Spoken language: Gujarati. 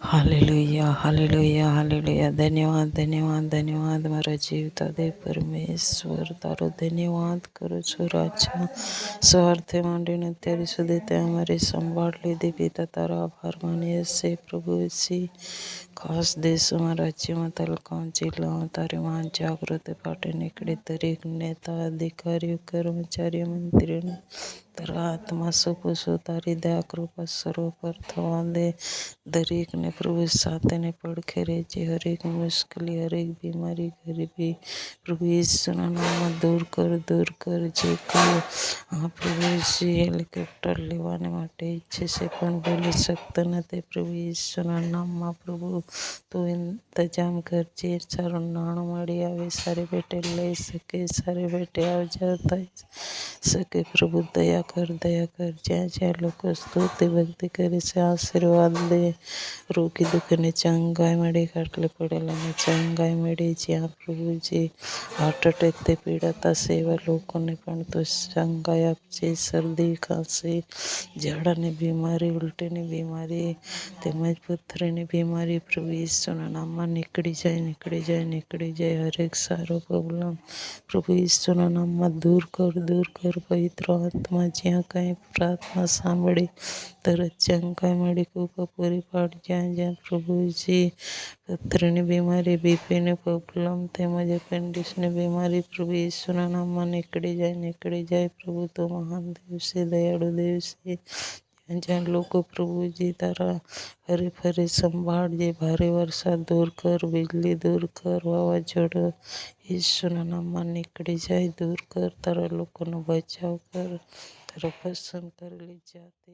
Hallelujah, hallelujah, hallelujah. ધન્યવાદ, ધન્યવાદ, ધન્યવાદ મારા જીવતા દે પરમેશ્વર, તારો ધન્યવાદ કરું છું રાજા. સવારથી માંડીને અત્યાર સુધી તે અમારી સંભાળ લીધી. પિતા તારો આભાર માનીએ છે પ્રભુજી. ખાસ દેશોમાં, રાજ્યોમાં, તાલુકામાં, જિલ્લામાં તારી માં જાગૃતિ પાટે નીકળી દરેક નેતા, અધિકારીઓ, કર્મચારીઓ, મંત્રીઓને તારા આત્મા સોંપું તારી દયા કૃપા સર્વ પર થવા દે. દરેકને પ્રભુ સાથેને પડખે રહેજે. હરેક મુશ્કેલી, હરેક બીમારી, ગરીબી પ્રભુ ઈસુના નામમાં દૂર કર, દૂર કર. જે કોઈ પ્રભુજી હેલિકોપ્ટર લેવાને માટે ઈચ્છે છે પણ બોલી શકતો નથી, પ્રભુ ઈસુના નામમાં પ્રભુ તું ઇંતજામ કરજે. સારું નાણું મળી આવે, સારી બેટે લઈ શકે, સારી બેટે આવજા થઈ શકે. પ્રભુ દયા કર, દયા કર. જ્યાં જ્યાં લોકો સ્તુતિ ભક્તિ કરે છે આશીર્વાદ દે. રોગી દુઃખને ચંગાઈ મળી, ખાટલે પડેલાને ચંગાઈ મળી. જ્યાં પ્રભુજી હાર્ટ એટેકથી પીડાતા છે એવા લોકોને પણ તો ચંગાઈ આપજે. શરદી, ખાંસી, ઝાડાની બીમારી, ઉલટીની બીમારી તેમજ પથરીની બીમારી પ્રભુ ઈસુના નામમાં નીકળી જાય, નીકળી જાય, નીકળી જાય. હરેક સારો પ્રોબ્લેમ પ્રભુ ઈસુના નામમાં દૂર કર, દૂર કર. પવિત્ર આત્મા જ્યાં કાંઈ પ્રાર્થના સાંભળી તરત ચંગાઈ મળી કૃપા પૂરી પાડ. જ્યાં જ્યાં પ્રભુજી પથરીની બીમારી, બીપીની પ્રોબ્લેમ તેમજ એપેન્ડિક્સની બીમારી પ્રભુ ઈસુના નામમાં નીકળી જાય, નીકળી જાય. પ્રભુ તો મહાન દેવ છે, દયાળુ દેવ છે. જ્યાં જ્યાં લોકો પ્રભુજી તારા હરે ફરે સંભાળજે. ભારે વરસાદ દૂર કર, વીજળી દૂર કર, વાવાઝોડું ઈસુના નામમાં નીકળી જાય, દૂર કર. તારા લોકોનો બચાવ કર, તારા પસંદ કરેલી જાતે